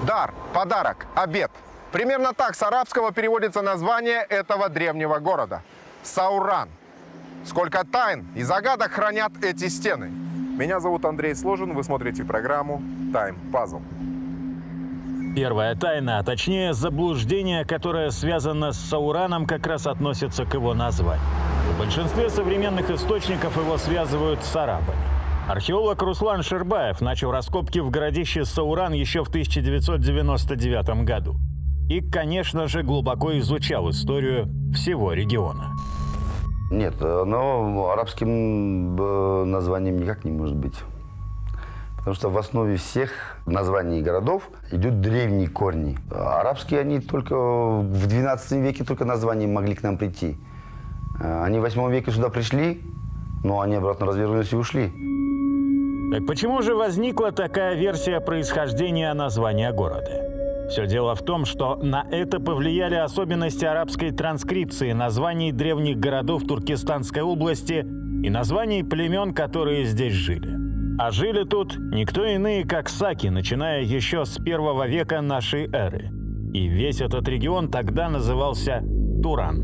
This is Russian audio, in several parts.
Дар, подарок, обед. Примерно так с арабского переводится название этого древнего города. Сауран. Сколько тайн и загадок хранят эти стены. Меня зовут Андрей Сложин, вы смотрите программу «Тайм Пазл». Первая тайна, а точнее заблуждение, которое связано с Саураном, как раз относится к его названию. В большинстве современных источников его связывают с арабами. Археолог Руслан Шербаев начал раскопки в городище Сауран еще в 1999 году. И, конечно же, глубоко изучал историю всего региона. Нет, оно арабским названием никак не может быть. Потому что в основе всех названий городов идут древние корни. Арабские они только в 12 веке только названием могли к нам прийти. Они в 8 веке сюда пришли, но они обратно развернулись и ушли. Так почему же возникла такая версия происхождения названия города? Все дело в том, что на это повлияли особенности арабской транскрипции названий древних городов Туркестанской области и названий племен, которые здесь жили. А жили тут никто иные, как саки, начиная еще с 1 века нашей эры. И весь этот регион тогда назывался Туран.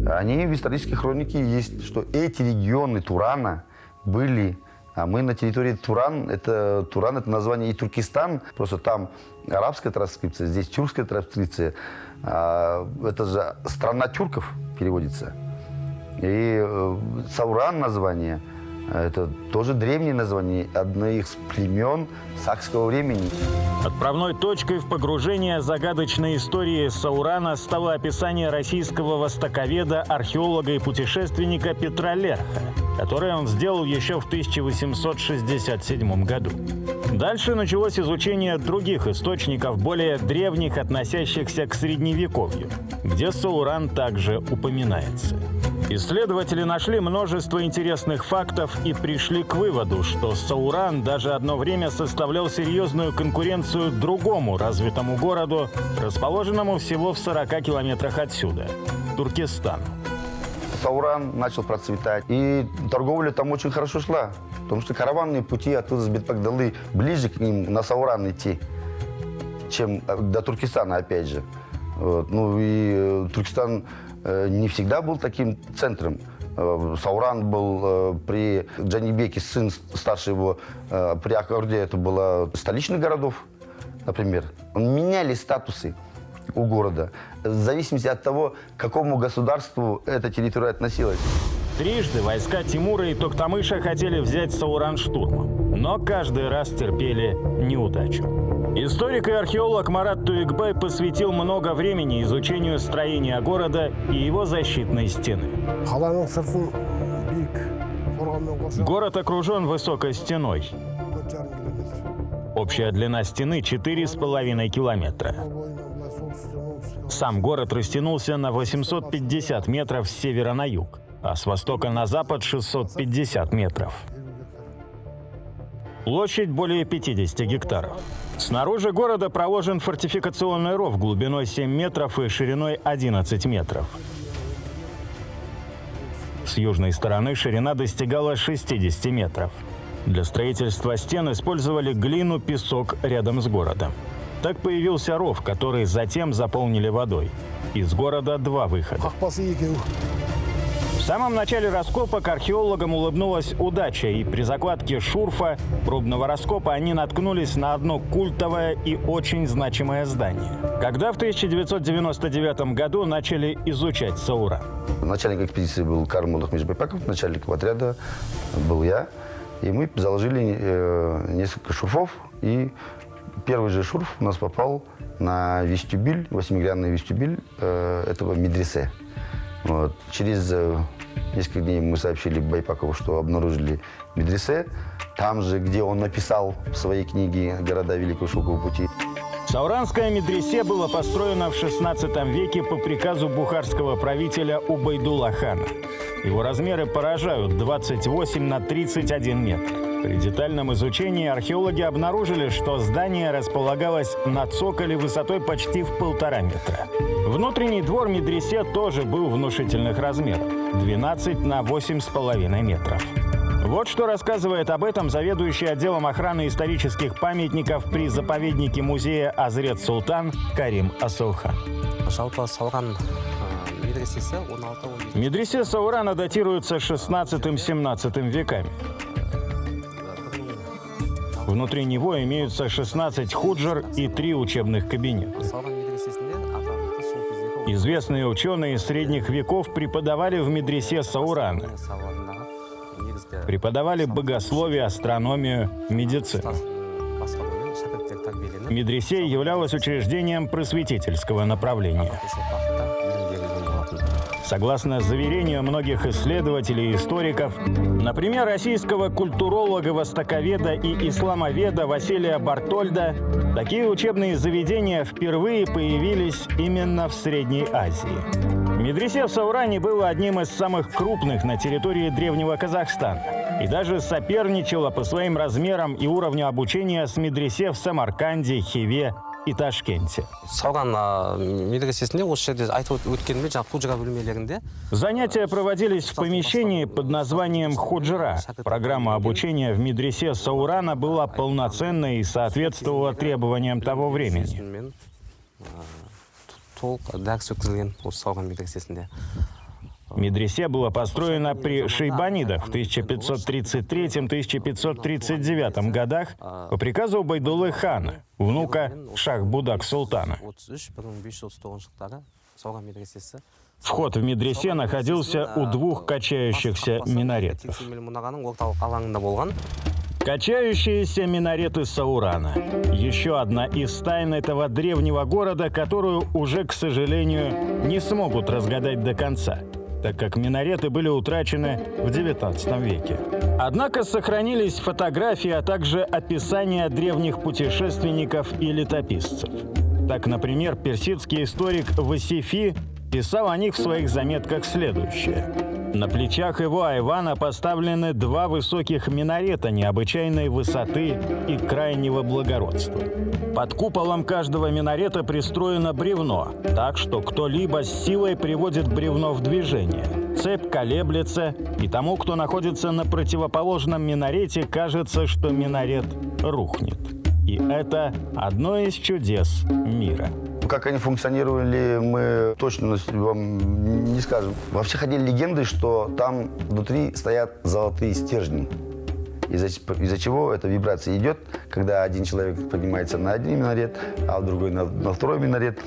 Они в исторической хронике есть, что эти регионы Турана были... А мы на территории Туран это название и Туркестан, просто там арабская транскрипция, здесь тюркская транскрипция. Это же страна тюрков переводится. И Сауран название, это тоже древнее название одной из племен сакского времени. Отправной точкой в погружение загадочной истории Саурана стало описание российского востоковеда, археолога и путешественника Петра Лерха, которое он сделал еще в 1867 году. Дальше началось изучение других источников, более древних, относящихся к Средневековью, где Сауран также упоминается. Исследователи нашли множество интересных фактов и пришли к выводу, что Сауран даже одно время составлял серьезную конкуренцию другому развитому городу, расположенному всего в 40 километрах отсюда – Туркестану. Сауран начал процветать, и торговля там очень хорошо шла, потому что караванные пути оттуда с Бетпакдалы ближе к ним на Сауран идти, чем до Туркестана, опять же. Вот. Ну и Туркестан не всегда был таким центром. Сауран был при Джанибеке, сын старший его, при Аккорде, это было столичных городов, например. Меняли статусы у города в зависимости от того, к какому государству эта территория относилась. Трижды войска Тимура и Токтамыша хотели взять Сауран штурмом, но каждый раз терпели неудачу. Историк и археолог Марат Туикбай посвятил много времени изучению строения города и его защитной стены. Город окружен высокой стеной. Общая длина стены 4,5 километра. Сам город растянулся на 850 метров с севера на юг, а с востока на запад 650 метров. Площадь более 50 гектаров. Снаружи города проложен фортификационный ров глубиной 7 метров и шириной 11 метров. С южной стороны ширина достигала 60 метров. Для строительства стен использовали глину, песок рядом с городом. Так появился ров, который затем заполнили водой. Из города 2 выхода. В самом начале раскопок археологам улыбнулась удача, и при закладке шурфа пробного раскопа они наткнулись на одно культовое и очень значимое здание. Когда в 1999 году начали изучать Сауран. Начальник экспедиции был Карм Мулахмич Байпаков, начальник отряда был я. И мы заложили несколько шурфов, и первый же шурф у нас попал на вестибюль, 8-гранный вестибюль этого медресе. Вот. Через несколько дней мы сообщили Байпакову, что обнаружили медресе, там же, где он написал в своей книге «Города Великого Шелкового пути». Сауранское медресе было построено в 16 веке по приказу бухарского правителя Убайдулла хана. Его размеры поражают – 28 на 31 метр. При детальном изучении археологи обнаружили, что здание располагалось на цоколе высотой почти в 1,5 метра. Внутренний двор медресе тоже был внушительных размеров – 12 на 8,5 метров. В Вот что рассказывает об этом заведующий отделом охраны исторических памятников при заповеднике музея Азрет-Султан Карим Асаухан. жалпы салған медресесі 16-17 Медресе Саурана датируется 16-17 веками. Внутри него имеются 16 худжар и 3 учебных кабинета. салған медресесінде атақты сол кездегі Известные ученые средних веков преподавали в медресе Саурана. салаларындағы негізгі Преподавали богословие, астрономию, медицину. басқаруымен шәкірттер тәрбиеленіп Медресе являлось учреждением просветительского направления. осы бағытта білім берілген болатын. Согласно заверению многих исследователей и историков, например, российского культуролога-востоковеда и исламоведа Василия Бартольда, такие учебные заведения впервые появились именно в Средней Азии. Медресе в Сауране было одним из самых крупных на территории древнего Казахстана и даже соперничало по своим размерам и уровню обучения с медресе в Самарканде, Хиве и Ташкенте. салған медресесінде осы жерде айтып өткенімде жаңағы худжра бөлмелерінде Занятия проводились в помещении под названием «Худжра». Программа обучения в медресе Саурана была полноценной и соответствовала требованиям того времени. мен толық дәріс өткізілген осы салған медресесінде. Медресе было построено при шейбанидах в 1533-1539 годах по приказу Убайдуллы хана, внука Шах-Будак султана. 33-1539 жылдары салған медресесі. Вход в медресе находился у 2 качающихся минаретов. мұнағаның орталық алаңында болған. Качающиеся минареты Саурана. Еще одна из тайн этого древнего города, которую уже, к сожалению, не смогут разгадать до конца, так как минареты были утрачены в XIX веке. Однако сохранились фотографии, а также описания древних путешественников и летописцев. Так, например, персидский историк Васифи писал о них в своих заметках следующее. На плечах его айвана поставлены 2 высоких минарета необычайной высоты и крайнего благородства. Под куполом каждого минарета пристроено бревно, так что кто-либо с силой приводит бревно в движение. Цепь колеблется, и тому, кто находится на противоположном минарете, кажется, что минарет рухнет. И это одно из чудес мира. Как они функционировали, мы точно вам не скажем. Вообще ходили легенды, что там внутри стоят золотые стержни. Из-за чего эта вибрация идет, когда один человек поднимается на один минарет, а другой на второй минарет,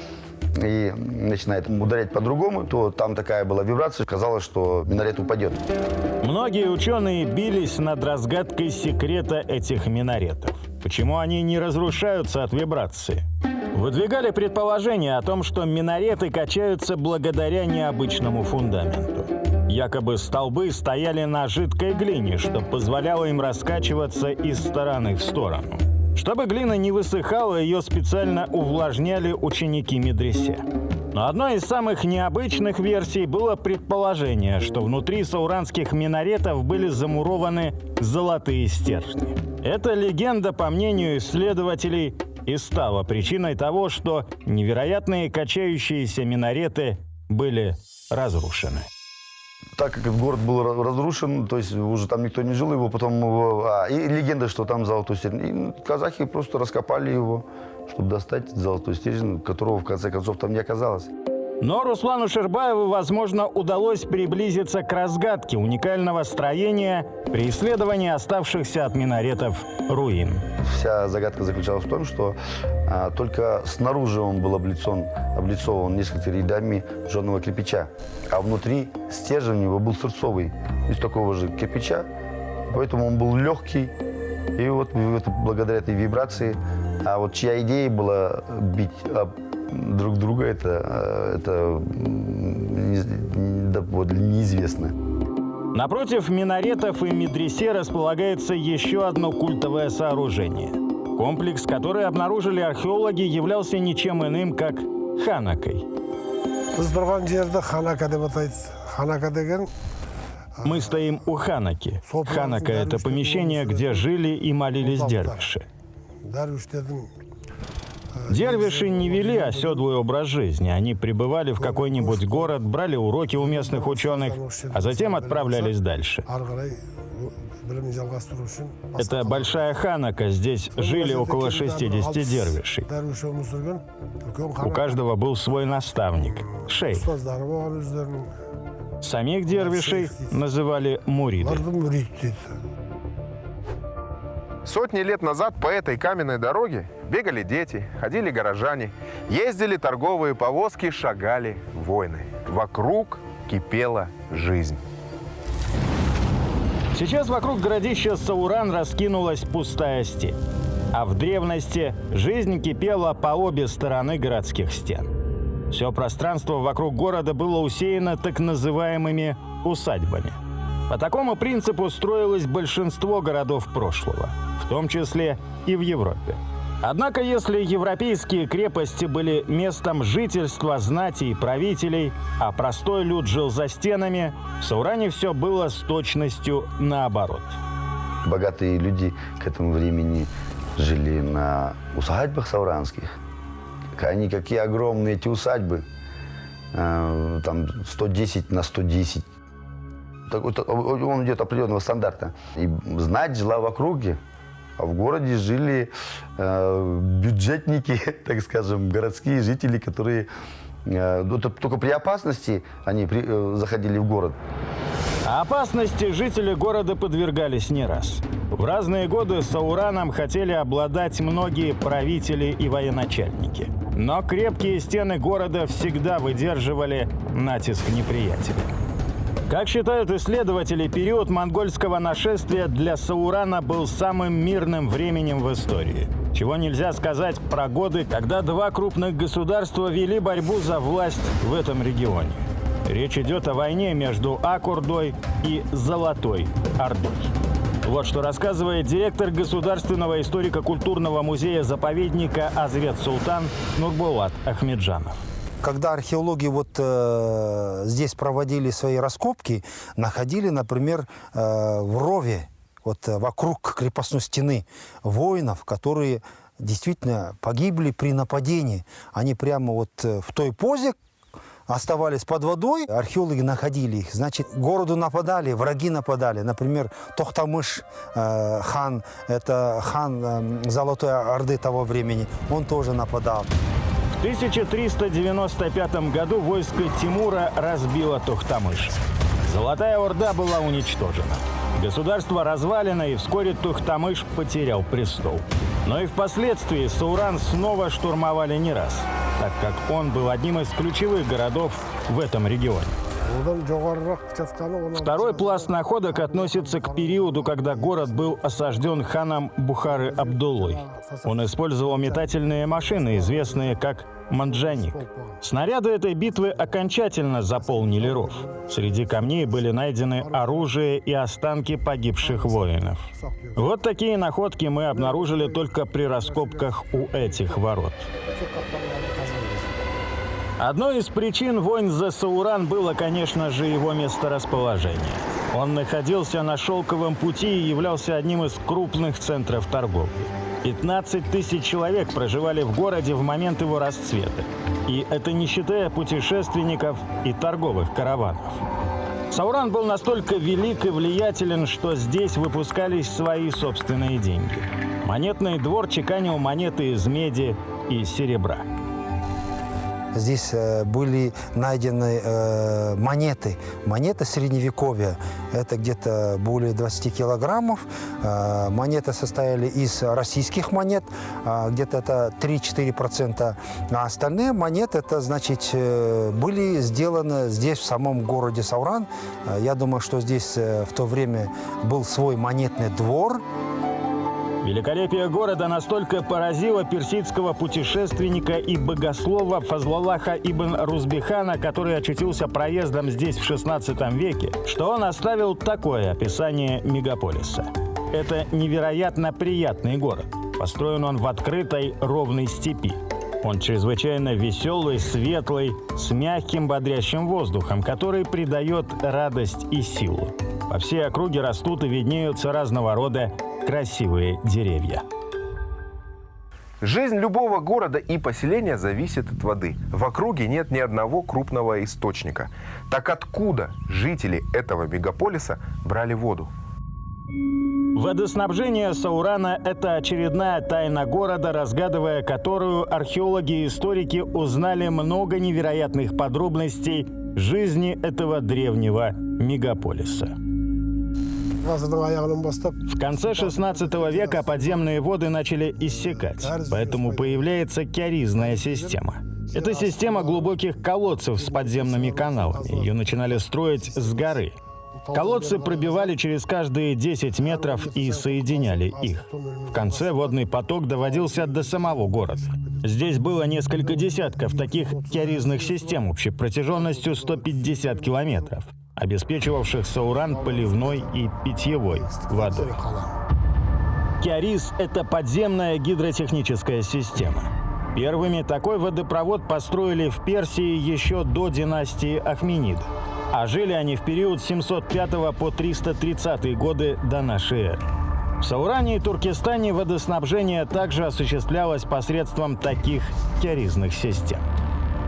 и начинает ударять по-другому, то там такая была вибрация, казалось, что минарет упадет. Многие ученые бились над разгадкой секрета этих минаретов. Почему они не разрушаются от вибрации? Выдвигали предположение о том, что минареты качаются благодаря необычному фундаменту. Якобы столбы стояли на жидкой глине, что позволяло им раскачиваться из стороны в сторону. Чтобы глина не высыхала, ее специально увлажняли ученики медресе. Но одной из самых необычных версий было предположение, что внутри сауранских минаретов были замурованы золотые стержни. Эта легенда, по мнению исследователей, и стала причиной того, что невероятные качающиеся минареты были разрушены. Так как этот город был разрушен, то есть уже там никто не жил, его потом... и легенда, что там золотой стержень. И казахи просто раскопали его, чтобы достать золотой стержень, которого в конце концов там не оказалось. Но Руслану Шербаеву, возможно, удалось приблизиться к разгадке уникального строения при исследовании оставшихся от минаретов руин. Вся загадка заключалась в том, что только снаружи он был облицован несколькими рядами жженого кирпича, а внутри стержень у него был сырцовый, из такого же кирпича, поэтому он был легкий. И вот благодаря этой вибрации, а вот чья идея была бить друг друга, это неизвестно. Напротив минаретов и медресе располагается еще одно культовое сооружение. Комплекс, который обнаружили археологи, являлся ничем иным, как ханакой. Мы стоим у ханаки. Ханака – это помещение, где жили и молились дервиши. Дервиши не вели оседлый образ жизни. Они прибывали в какой-нибудь город, брали уроки у местных ученых, а затем отправлялись дальше. Это большая ханака, здесь жили около 60 дервишей. У каждого был свой наставник – шейх. Самих дервишей называли муриды. Сотни лет назад по этой каменной дороге бегали дети, ходили горожане, ездили торговые повозки, шагали воины. Вокруг кипела жизнь. Сейчас вокруг городища Сауран раскинулась пустая степь. А в древности жизнь кипела по обе стороны городских стен. Все пространство вокруг города было усеяно так называемыми усадьбами. По такому принципу строилось большинство городов прошлого, в том числе и в Европе. Однако, если европейские крепости были местом жительства знати и правителей, а простой люд жил за стенами, в Сауране все было с точностью наоборот. Богатые люди к этому времени жили на усадьбах сауранских. Они какие огромные эти усадьбы, там 110 на 110. Он идет определенного стандарта. И знать жила в округе, а в городе жили бюджетники, так скажем, городские жители, которые только при опасности они заходили в город. А опасности жители города подвергались не раз. В разные годы Саураном хотели обладать многие правители и военачальники. Но крепкие стены города всегда выдерживали натиск неприятеля. Как считают исследователи, период монгольского нашествия для Саурана был самым мирным временем в истории. Чего нельзя сказать про годы, когда два крупных государства вели борьбу за власть в этом регионе. Речь идет о войне между Ак-Ордой и Золотой Ордой. Вот что рассказывает директор Государственного историко-культурного музея-заповедника Азвет-Султан Нурбулат Ахмеджанов. Когда археологи здесь проводили свои раскопки, находили, например, в рове, вокруг крепостной стены, воинов, которые действительно погибли при нападении. Они прямо в той позе оставались под водой, археологи находили их. Значит, городу нападали, враги нападали. Например, Тохтамыш хан, это хан Золотой Орды того времени, он тоже нападал. В 1395 году войско Тимура разбило Тохтамыш. Золотая Орда была уничтожена. Государство развалено, и вскоре Тохтамыш потерял престол. Но и впоследствии Сауран снова штурмовали не раз, так как он был одним из ключевых городов в этом регионе. Второй пласт находок относится к периоду, когда город был осажден ханом Бухары Абдуллой. Он использовал метательные машины, известные как манджаник. Снаряды этой битвы окончательно заполнили ров. Среди камней были найдены оружие и останки погибших воинов. Вот такие находки мы обнаружили только при раскопках у этих ворот. Одной из причин войн за Сауран было, конечно же, его месторасположение. Он находился на Шелковом пути и являлся одним из крупных центров торговли. 15 тысяч человек проживали в городе в момент его расцвета. И это не считая путешественников и торговых караванов. Сауран был настолько велик и влиятелен, что здесь выпускались свои собственные деньги. Монетный двор чеканил монеты из меди и серебра. Здесь были найдены монеты средневековья. Это где-то более 20 килограммов. Монеты состояли из российских монет, где-то это 3-4%. А остальные монеты, это значит, были сделаны здесь, в самом городе Сауран. Я думаю, что здесь в то время был свой монетный двор. Великолепие города настолько поразило персидского путешественника и богослова Фазлаллаха ибн Рузбихана, который очутился проездом здесь в XVI веке, что он оставил такое описание мегаполиса. Это невероятно приятный город. Построен он в открытой ровной степи. Он чрезвычайно веселый, светлый, с мягким бодрящим воздухом, который придает радость и силу. По всей округе растут и виднеются разного рода красивые деревья. Жизнь любого города и поселения зависит от воды. В округе нет ни одного крупного источника. Так откуда жители этого мегаполиса брали воду? Водоснабжение Саурана – это очередная тайна города, разгадывая которую археологи и историки узнали много невероятных подробностей жизни этого древнего мегаполиса. В конце 16 века подземные воды начали иссякать, поэтому появляется киаризная система. Это система глубоких колодцев с подземными каналами. Ее начинали строить с горы. Колодцы пробивали через каждые 10 метров и соединяли их. В конце водный поток доводился до самого города. Здесь было несколько десятков таких киаризных систем общей протяженностью 150 километров, обеспечивавших Сауран поливной и питьевой водой. Киариз – это подземная гидротехническая система. Первыми такой водопровод построили в Персии еще до династии Ахменидов. А жили они в период с 705 по 330 годы до нашей эры. В Сауране и Туркестане водоснабжение также осуществлялось посредством таких киаризных систем.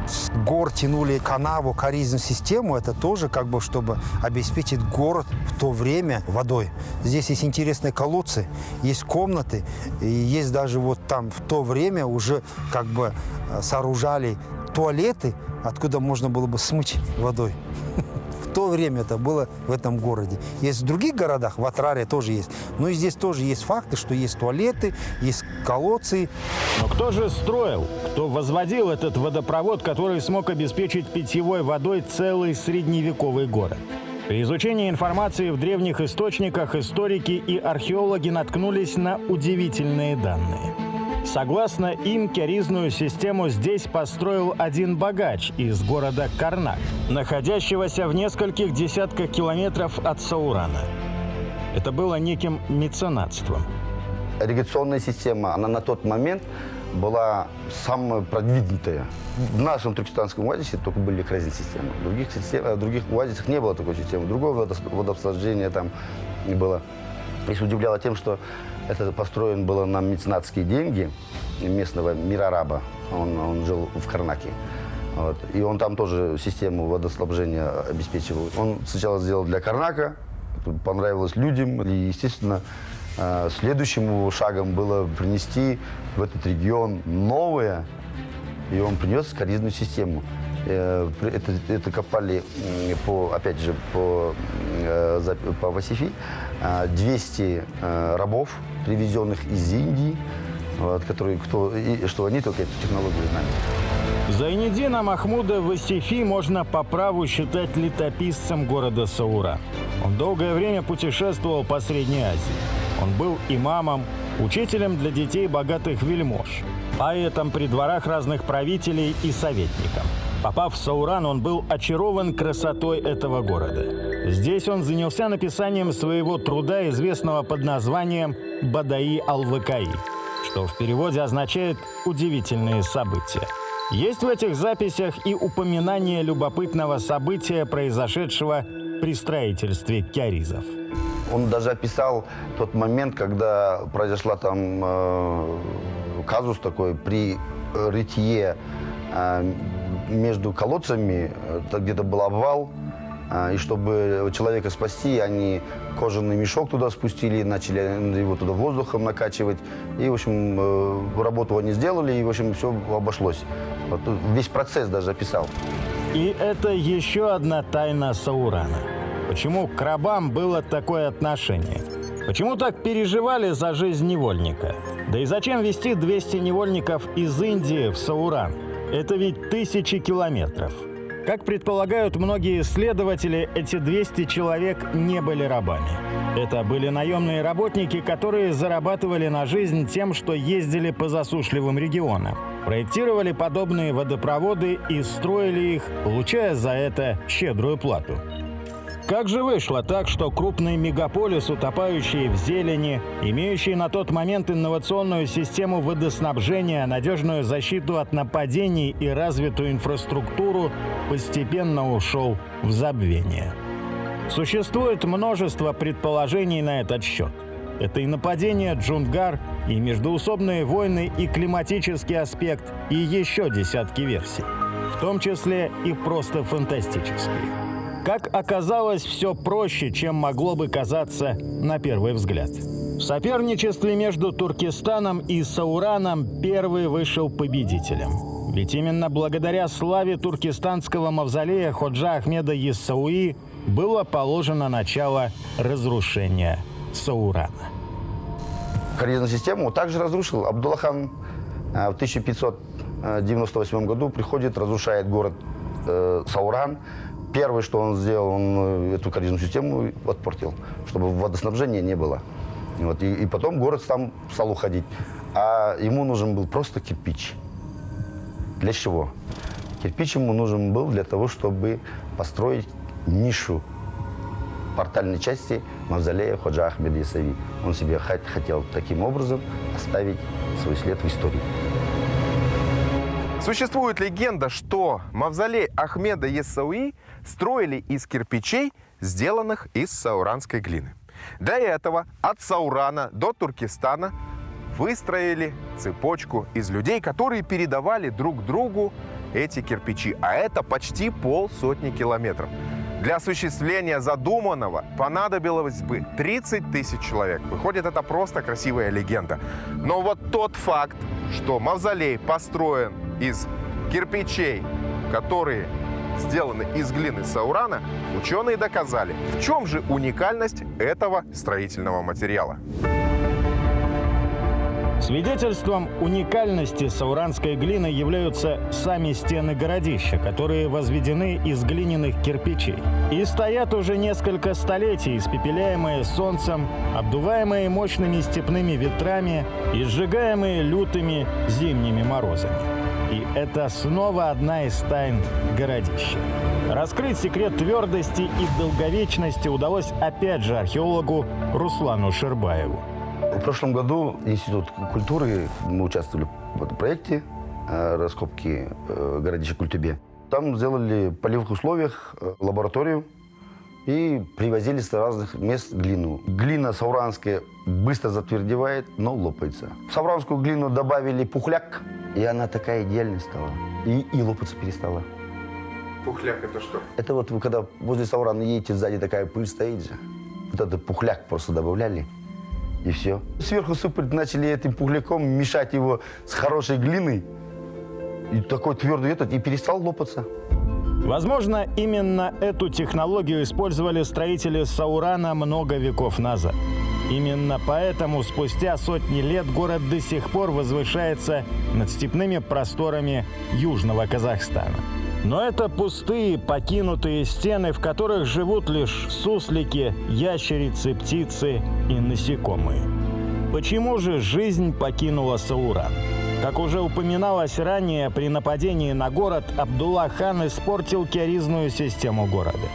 С гор тянули канаву, киаризную систему. Это тоже как бы, чтобы обеспечить город в то время водой. Здесь есть интересные колодцы, есть комнаты. И есть даже вот там в то время уже как бы сооружали туалеты, откуда можно было бы смыть водой. В то время это было в этом городе. Есть в других городах, в Атраре тоже есть. Но и здесь тоже есть факты, что есть туалеты, есть колодцы. Но кто же строил, кто возводил этот водопровод, который смог обеспечить питьевой водой целый средневековый город? При изучении информации в древних источниках историки и археологи наткнулись на удивительные данные. Согласно им, киаризную систему здесь построил один богач из города Карнак, находящегося в нескольких десятках километров от Саурана. Это было неким меценатством. Ирригационная система, она на тот момент была самая продвинутая. В нашем туркестанском оазисе только были киаризные системы. В других оазисах не было такой системы. Другое водоснабжение там не было. И удивляло тем, что это построен было на меценатские деньги местного мирараба. Он жил в Карнаке. Вот. И он там тоже систему водоснабжения обеспечивал. Он сначала сделал для Карнака, понравилось людям. И, естественно, следующим его шагом было принести в этот регион новое. И он принес киаризную систему. Это копали, опять же, по Васифи 200 рабов, привезенных из Индии, вот, что они только эту технологию знали. Зайниддина Махмуда Васифи можно по праву считать летописцем города Сауран. Он долгое время путешествовал по Средней Азии. Он был имамом, учителем для детей богатых вельмож, поэтом при дворах разных правителей и советником. Попав в Сауран, он был очарован красотой этого города. Здесь он занялся написанием своего труда, известного под названием «Бадаи Ал-Вакаи», что в переводе означает «удивительные события». Есть в этих записях и упоминание любопытного события, произошедшего при строительстве киаризов. Он даже описал тот момент, когда произошла там казус такой при рытье между колодцами, где-то был обвал, и чтобы человека спасти, они кожаный мешок туда спустили, начали его туда воздухом накачивать. И, в общем, работу они сделали, и, в общем, все обошлось. Вот, весь процесс даже описал. И это еще одна тайна Саурана. Почему к рабам было такое отношение? Почему так переживали за жизнь невольника? Да и зачем везти 200 невольников из Индии в Сауран? Это ведь тысячи километров. Как предполагают многие исследователи, эти 200 человек не были рабами. Это были наемные работники, которые зарабатывали на жизнь тем, что ездили по засушливым регионам, проектировали подобные водопроводы и строили их, получая за это щедрую плату. Как же вышло так, что крупный мегаполис, утопающий в зелени, имеющий на тот момент инновационную систему водоснабжения, надежную защиту от нападений и развитую инфраструктуру, постепенно ушел в забвение? Существует множество предположений на этот счет. Это и нападение Джунгар, и междоусобные войны, и климатический аспект, и еще десятки версий, в том числе и просто фантастические. Как оказалось, все проще, чем могло бы казаться на первый взгляд. В соперничестве между Туркестаном и Саураном первый вышел победителем. Ведь именно благодаря славе туркестанского мавзолея Ходжа Ахмеда Иссауи было положено начало разрушения Саурана. Координатную систему также разрушил Абдуллахан. В 1598 году приходит, разрушает город Сауран. Первое, что он сделал, он эту координатную систему отпортил, чтобы водоснабжения не было. Вот. И потом город там стал уходить. А ему нужен был просто кирпич. Для чего? Кирпич ему нужен был для того, чтобы построить нишу портальной части мавзолея Ходжа Ахмеда Иссауи. Он себе хотел таким образом оставить свой след в истории. Существует легенда, что мавзолей Ахмеда Иссауи строили из кирпичей, сделанных из сауранской глины. Для этого от Саурана до Туркестана выстроили цепочку из людей, которые передавали друг другу эти кирпичи. А это почти 50 километров. Для осуществления задуманного понадобилось бы 30 тысяч человек. Выходит, это просто красивая легенда. Но вот тот факт, что мавзолей построен из кирпичей, которые сделаны из глины Саурана, ученые доказали, в чем же уникальность этого строительного материала. Свидетельством уникальности сауранской глины являются сами стены городища, которые возведены из глиняных кирпичей и стоят уже несколько столетий, испепеляемые солнцем, обдуваемые мощными степными ветрами и сжигаемые лютыми зимними морозами. И это снова одна из тайн городища. Раскрыть секрет твердости и долговечности удалось опять же археологу Руслану Шербаеву. В прошлом году Институт культуры, мы участвовали в этом проекте раскопки городища Культубе. Там сделали в полевых условиях лабораторию и привозили с разных мест глину. Глина сауранская быстро затвердевает, но лопается. В сауранскую глину добавили пухляк, и она такая идеальная стала. И лопаться перестала. Пухляк это что? Это вот вы когда возле Саурана едете, сзади такая пыль стоит же. Вот этот пухляк просто добавляли. И все. Сверху сыпать начали этим пухляком, мешать его с хорошей глиной. И такой твердый и перестал лопаться. Возможно, именно эту технологию использовали строители Саурана много веков назад. Именно поэтому спустя сотни лет город до сих пор возвышается над степными просторами Южного Казахстана. Но это пустые, покинутые стены, в которых живут лишь суслики, ящерицы, птицы и насекомые. Почему же жизнь покинула Сауран? Как уже упоминалось ранее, при нападении на город Абдулла-хан испортил киаризную систему города.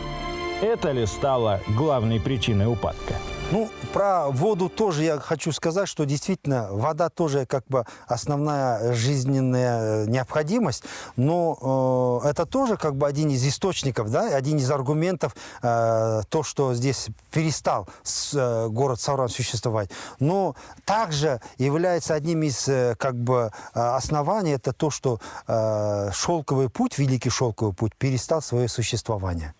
Это ли стало главной причиной упадка? Ну, про воду тоже я хочу сказать, что действительно вода тоже как бы основная жизненная необходимость, но это тоже как бы один из источников, да, один из аргументов, то, что здесь перестал город Сауран существовать. Но также является одним из как бы оснований, это то, что шелковый путь, Великий шелковый путь, перестал свое существование.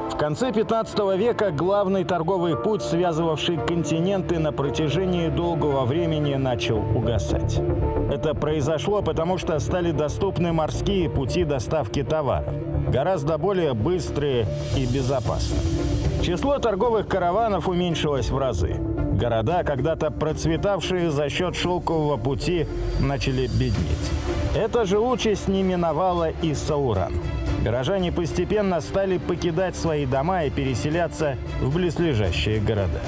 В конце 15 века главный торговый путь, связывавший континенты на протяжении долгого времени, начал угасать. Это произошло потому, что стали доступны морские пути доставки товаров, гораздо более быстрые и безопасные. Число торговых караванов уменьшилось в разы. Города, когда-то процветавшие за счет шелкового пути, начали беднеть. Эта же участь не миновала и Сауран. Горожане постепенно стали покидать свои дома и переселяться в близлежащие города.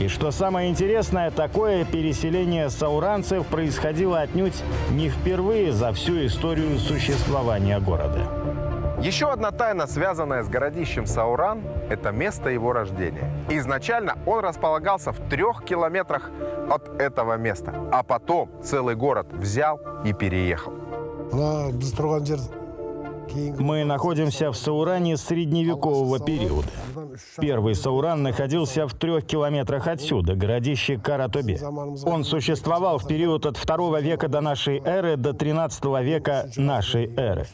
И что самое интересное, такое переселение сауранцев происходило отнюдь не впервые за всю историю существования города. Еще одна тайна, связанная с городищем Сауран, это место его рождения. Изначально он располагался в 3 километрах от этого места, а потом целый город взял и переехал. Мы находимся в Сауране средневекового периода. Первый Сауран находился в 3 километрах отсюда, городище Каратобе. Он существовал в период от 2 века до нашей эры до 13 века нашей эры.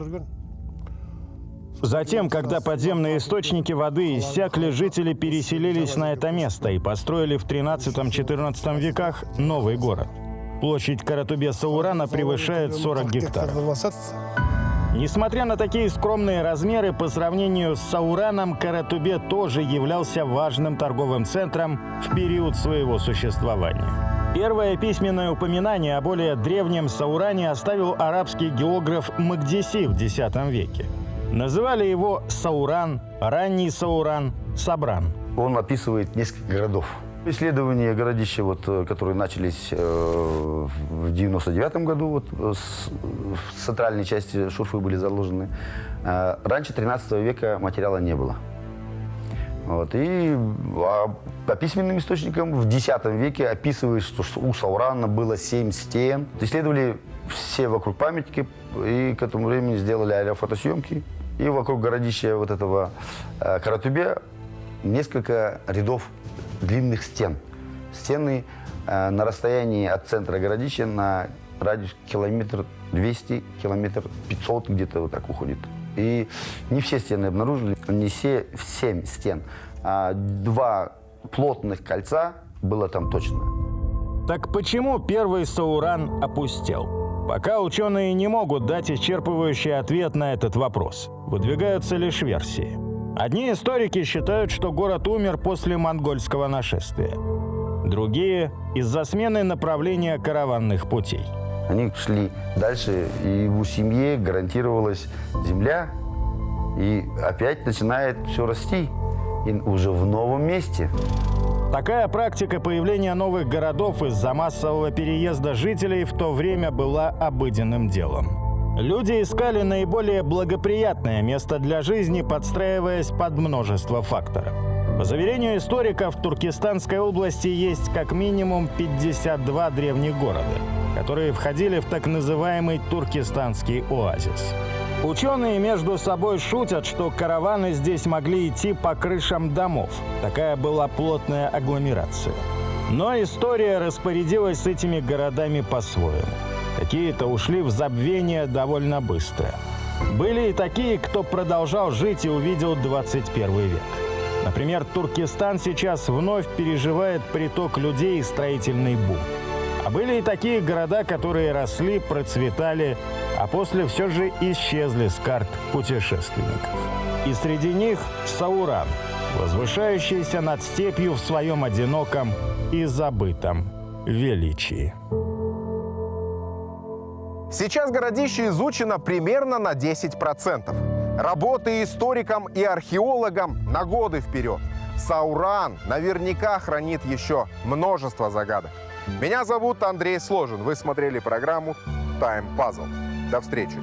Затем, когда подземные источники воды иссякли, жители переселились на это место и построили в 13-14 веках новый город. Площадь Каратобе-Саурана превышает 40 гектаров. Несмотря на такие скромные размеры, по сравнению с Саураном, Каратобе тоже являлся важным торговым центром в период своего существования. Первое письменное упоминание о более древнем Сауране оставил арабский географ Макдиси в X веке. Называли его Сауран, ранний Сауран, Сабран. Он описывает несколько городов. Исследования городища, которые начались в 99 году, в центральной части шурфы были заложены. Раньше 13 века материала не было. И по письменным источникам в X веке описывает, что у Саурана было 7 стен. Исследовали все вокруг памятники и к этому времени сделали аэрофотосъемки. И вокруг городища этого Каратобе несколько рядов длинных стен. Стены на расстоянии от центра городища на радиус километр 200, километр 500 где-то вот так уходит. И не все стены обнаружили, не все 7 стен, а 2 плотных кольца было там точно. Так почему первый Сауран опустел? Пока ученые не могут дать исчерпывающий ответ на этот вопрос. Выдвигаются лишь версии. Одни историки считают, что город умер после монгольского нашествия. Другие – из-за смены направления караванных путей. Они шли дальше, и его семье гарантировалась земля, и опять начинает все расти, и уже в новом месте. Такая практика появления новых городов из-за массового переезда жителей в то время была обыденным делом. Люди искали наиболее благоприятное место для жизни, подстраиваясь под множество факторов. По заверению историков, в Туркестанской области есть как минимум 52 древних города, которые входили в так называемый Туркестанский оазис. Ученые между собой шутят, что караваны здесь могли идти по крышам домов. Такая была плотная агломерация. Но история распорядилась с этими городами по-своему. Какие-то ушли в забвение довольно быстро. Были и такие, кто продолжал жить и увидел 21 век. Например, Туркестан сейчас вновь переживает приток людей и строительный бум. А были и такие города, которые росли, процветали, а после все же исчезли с карт путешественников. И среди них Сауран, возвышающийся над степью в своем одиноком и забытом величии. Сейчас городище изучено примерно на 10%. Работы историкам и археологам на годы вперед. Сауран наверняка хранит еще множество загадок. Меня зовут Андрей Сложин. Вы смотрели программу «Time Puzzle». До встречи.